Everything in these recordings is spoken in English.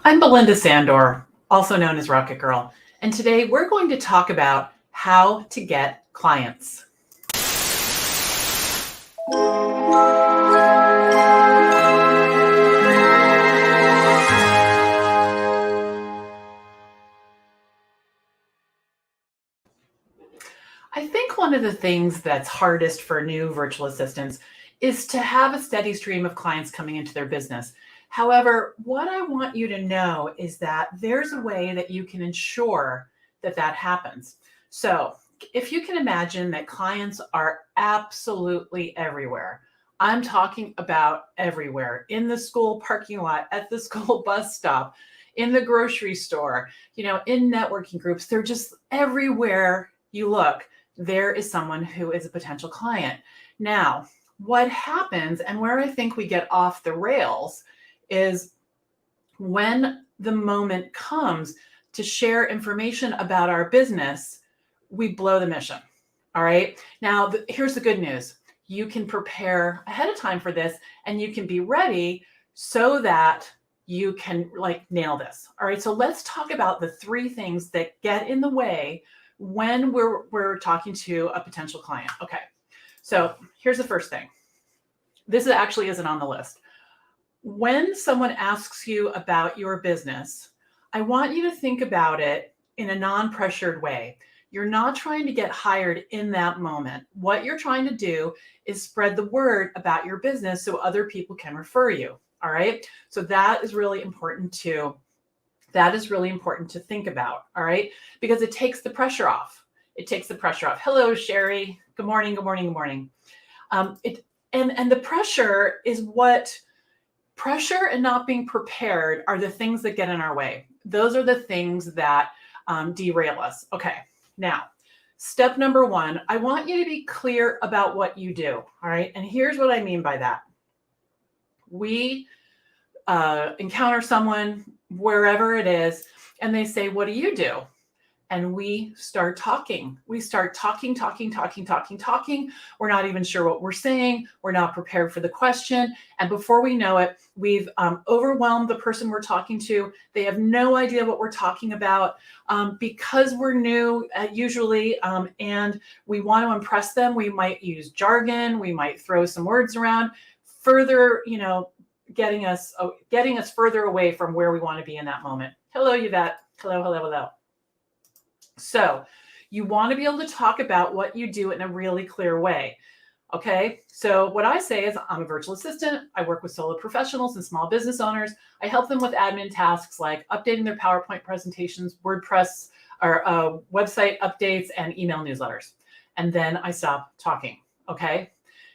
I'm Belinda Sandor, also known as Rocket Girl, and today we're going to talk about how to get clients. I think one of the things that's hardest for new virtual assistants is to have a steady stream of clients coming into their business. However, what I want you to know is that there's a way that you can ensure that that happens. So if you can imagine that clients are absolutely everywhere. I'm talking about everywhere, in the school parking lot, at the school bus stop, in the grocery store, in networking groups. They're just everywhere you look. There is someone who is a potential client. Now, what happens, and where I think we get off the rails, is when the moment comes to share information about our business, we blow the mission. All right. Now, here's the good news. You can prepare ahead of time for this, and you can be ready so that you can nail this. All right. So let's talk about the three things that get in the way when we're talking to a potential client. Okay. So here's the first thing. This actually isn't on the list. When someone asks you about your business, I want you to think about it in a non-pressured way. You're not trying to get hired in that moment. What you're trying to do is spread the word about your business so other people can refer you. All right. So that is really important to think about. All right. Because it takes the pressure off. It takes the pressure off. Hello, Sherry. Good morning. Good morning. Good morning. And the pressure is what pressure and not being prepared are the things that get in our way. Those are the things that derail us. Okay. Now, step number one, I want you to be clear about what you do. All right. And here's what I mean by that. We encounter someone wherever it is, and they say, "What do you do?" And we start talking. We start talking. We're not even sure what we're saying. We're not prepared for the question. And before we know it, we've overwhelmed the person we're talking to. They have no idea what we're talking about because we're new, usually, and we want to impress them. We might use jargon. We might throw some words around, further, getting us further away from where we want to be in that moment. Hello, Yvette. Hello. So you want to be able to talk about what you do in a really clear way. Okay. So what I say is I'm a virtual assistant. I work with solo professionals and small business owners. I help them with admin tasks like updating their PowerPoint presentations, WordPress, or website updates, and email newsletters. And then I stop talking. Okay.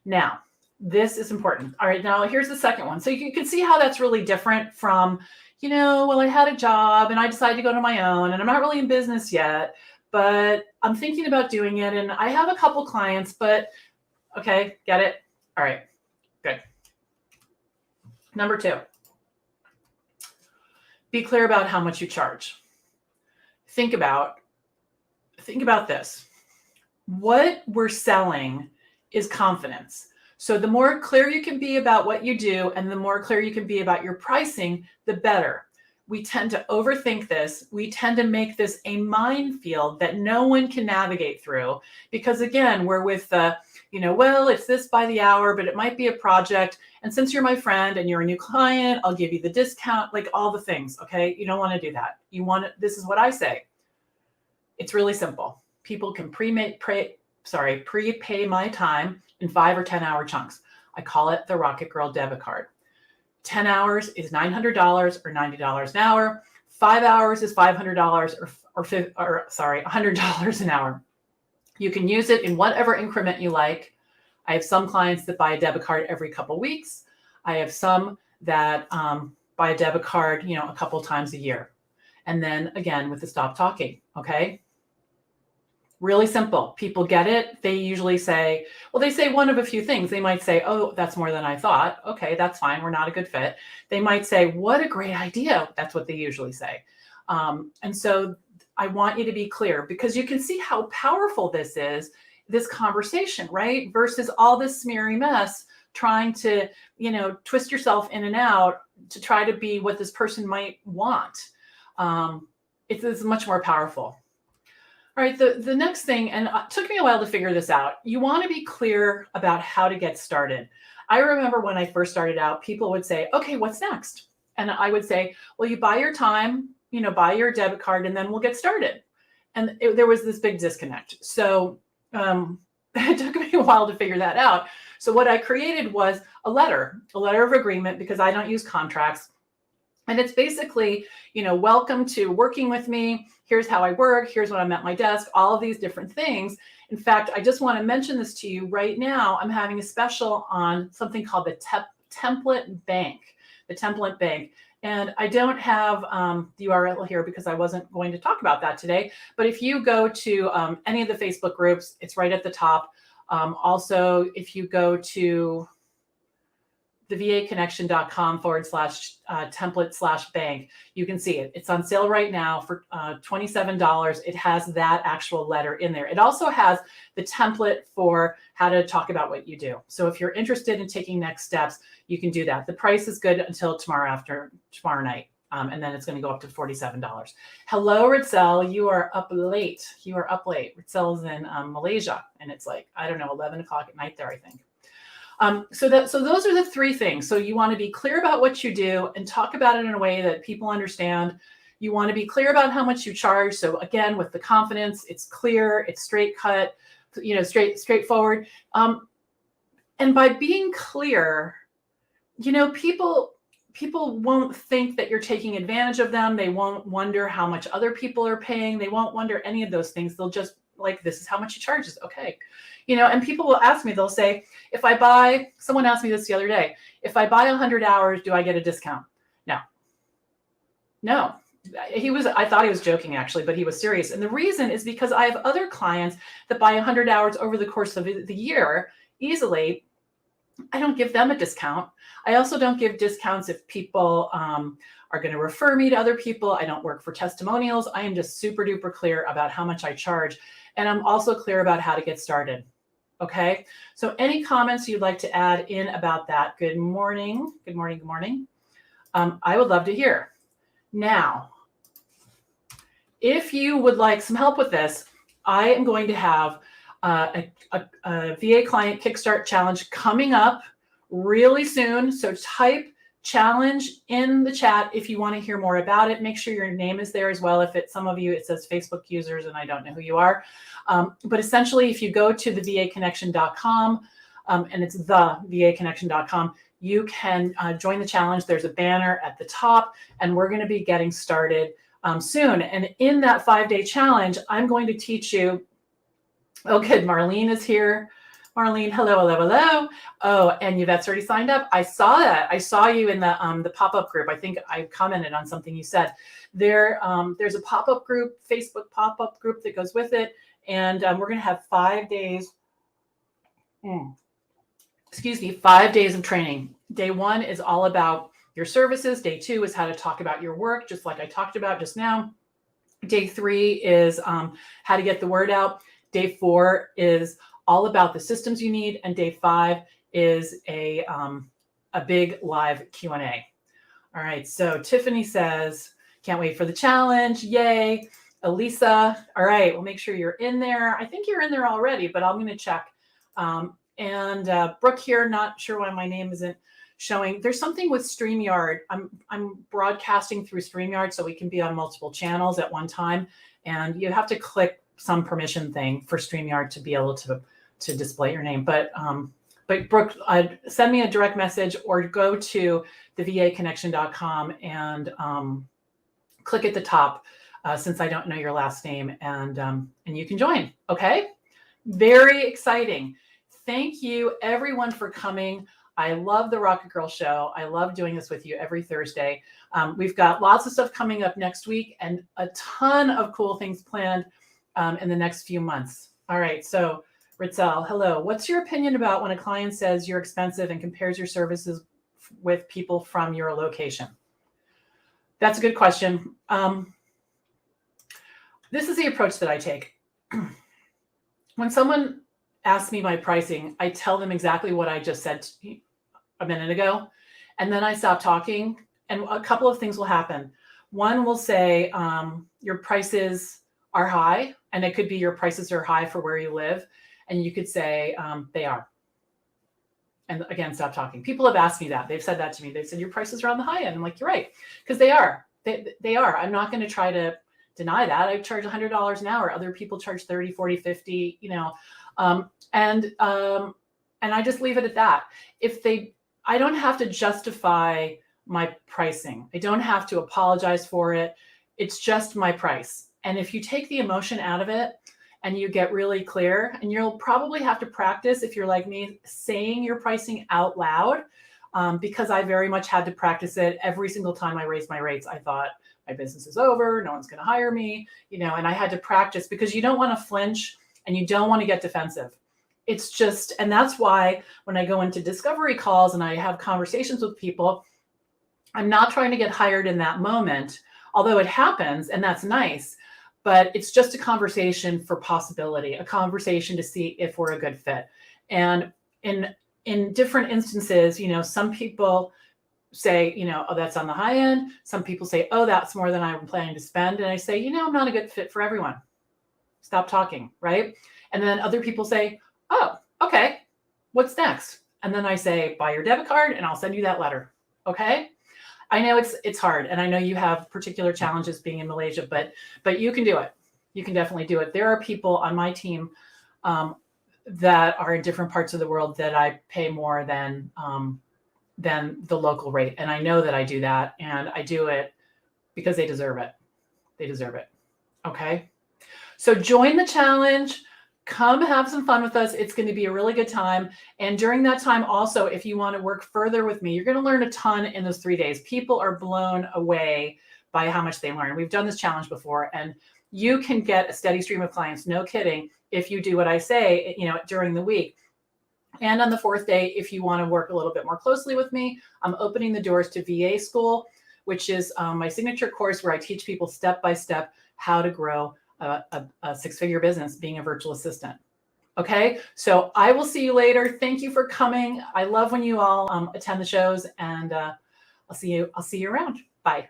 Now, this is important. All right. Now here's the second one. So you can see how that's really different from, I had a job and I decided to go to my own and I'm not really in business yet, but I'm thinking about doing it. And I have a couple clients, but okay, get it? All right, good. Number two, be clear about how much you charge. Think about this. What we're selling is confidence. So the more clear you can be about what you do and the more clear you can be about your pricing, the better. We tend to overthink this. We tend to make this a minefield that no one can navigate through because, again, we're with the, it's this by the hour, but it might be a project. And since you're my friend and you're a new client, I'll give you the discount, like all the things. Okay. You don't want to do that. This is what I say. It's really simple. People can prepay my time in 5 or 10 hour chunks. I call it the Rocket Girl debit card. 10 hours is $900 or $90 an hour. 5 hours is $500 or $100 an hour. You can use it in whatever increment you like. I have some clients that buy a debit card every couple weeks. I have some that buy a debit card, a couple times a year. And then again, with the stop talking. Okay. Really simple. People get it. They usually say, they say one of a few things. They might say, "Oh, that's more than I thought." Okay, that's fine. We're not a good fit. They might say, "What a great idea." That's what they usually say. And so I want you to be clear because you can see how powerful this is, this conversation, right? Versus all this smeary mess trying to, twist yourself in and out to try to be what this person might want. It's much more powerful. All right, the next thing, and it took me a while to figure this out, you want to be clear about how to get started. I remember when I first started out, people would say, okay, what's next? And I would say, well, you buy your time, buy your debit card, and then we'll get started. And there was this big disconnect. So it took me a while to figure that out. So what I created was a letter of agreement, because I don't use contracts. And it's basically, welcome to working with me. Here's how I work. Here's when I'm at my desk, all of these different things. In fact, I just want to mention this to you right now. I'm having a special on something called the Template Bank, And I don't have the URL here because I wasn't going to talk about that today. But if you go to any of the Facebook groups, it's right at the top. Also, if you go to thevaconnection.com/template/bank, you can see it. It's on sale right now for $27. It has that actual letter in there. It also has the template for how to talk about what you do. So if you're interested in taking next steps, you can do that. The price is good until tomorrow night. And then it's going to go up to $47. Hello, Ritzel. You are up late. Ritzel's in Malaysia, and it's like, I don't know, 11 o'clock at night there, I think. So those are the three things. So you want to be clear about what you do and talk about it in a way that people understand. You want to be clear about how much you charge. So again, with the confidence, it's clear, it's straight cut, straightforward. And by being clear, people won't think that you're taking advantage of them. They won't wonder how much other people are paying. They won't wonder any of those things. They'll just like, this is how much he charges. Okay. And people will ask me, they'll say, someone asked me this the other day, if I buy 100 hours, do I get a discount? No. I thought he was joking actually, but he was serious. And the reason is because I have other clients that buy 100 hours over the course of the year easily. I don't give them a discount. I also don't give discounts if people are going to refer me to other people. I don't work for testimonials. I am just super duper clear about how much I charge. And I'm also clear about how to get started. Okay. So any comments you'd like to add in about that? Good morning. I would love to hear. Now, if you would like some help with this, I am going to have a VA client Kickstart challenge coming up really soon. So type challenge in the chat if you want to hear more about it. Make sure your name is there as well. If it's some of you, it says Facebook users and I don't know who you are. But essentially, if you go to thevaconnection.com and it's thevaconnection.com, you can join the challenge. There's a banner at the top and we're going to be getting started soon. And in that 5-day challenge, I'm going to teach you. Oh, good. Marlene is here. Marlene, hello. Oh, and Yvette's already signed up. I saw that. I saw you in the pop-up group. I think I commented on something you said. There's a pop-up group, Facebook pop-up group that goes with it. And we're going to have 5 days. 5 days of training. Day 1 is all about your services. Day 2 is how to talk about your work, just like I talked about just now. Day 3 is how to get the word out. Day 4 is all about the systems you need. And day 5 is a big live Q&A. All right. So Tiffany says, can't wait for the challenge. Yay. Elisa. All right. We'll make sure you're in there. I think you're in there already, but I'm going to check. And Brooke here, not sure why my name isn't showing. There's something with StreamYard. I'm broadcasting through StreamYard so we can be on multiple channels at one time. And you have to click some permission thing for StreamYard to be able to display your name. But Brooke, send me a direct message or go to thevaconnection.com and click at the top since I don't know your last name and you can join. Okay. Very exciting. Thank you everyone for coming. I love the RocketGirl Show. I love doing this with you every Thursday. We've got lots of stuff coming up next week and a ton of cool things planned in the next few months. All right. So Ritzel, hello. What's your opinion about when a client says you're expensive and compares your services with people from your location? That's a good question. This is the approach that I take. When someone ask me my pricing, I tell them exactly what I just said a minute ago. And then I stop talking, and a couple of things will happen. One will say, your prices are high, and it could be your prices are high for where you live. And you could say, they are. And again, stop talking. People have asked me that. They've said that to me. They've said, your prices are on the high end. I'm like, you're right. Because they are. They are. I'm not going to try to deny that. I charge $100 an hour. Other people charge 30, 40, 50, and I just leave it at that. I don't have to justify my pricing. I don't have to apologize for it. It's just my price. And if you take the emotion out of it and you get really clear, and you'll probably have to practice, if you're like me, saying your pricing out loud, because I very much had to practice it every single time I raised my rates. I thought, my business is over, no one's going to hire me, and I had to practice, because you don't want to flinch and you don't want to get defensive. It's just, and that's why when I go into discovery calls and I have conversations with people, I'm not trying to get hired in that moment, although it happens, and that's nice, but it's just a conversation for possibility, a conversation to see if we're a good fit. And in different instances, some people say, oh, that's on the high end. Some people say, oh, that's more than I'm planning to spend. And I say, I'm not a good fit for everyone. Stop talking, right? And then other people say, oh, okay, what's next? And then I say, buy your debit card and I'll send you that letter. Okay. I know it's hard. And I know you have particular challenges being in Malaysia, but you can do it. You can definitely do it. There are people on my team that are in different parts of the world that I pay more than the local rate. And I know that I do that, and I do it because they deserve it. They deserve it. Okay. So join the challenge. Come have some fun with us. It's going to be a really good time. And during that time also, if you want to work further with me, you're going to learn a ton in those 3 days. People are blown away by how much they learn. We've done this challenge before, and you can get a steady stream of clients, no kidding, if you do what I say, during the week. And on the 4th day, if you want to work a little bit more closely with me, I'm opening the doors to VA School, which is my signature course where I teach people step-by-step how to grow a six-figure business being a virtual assistant. Okay, so I will see you later. Thank you for coming. I love when you all attend the shows, and I'll see you around. Bye.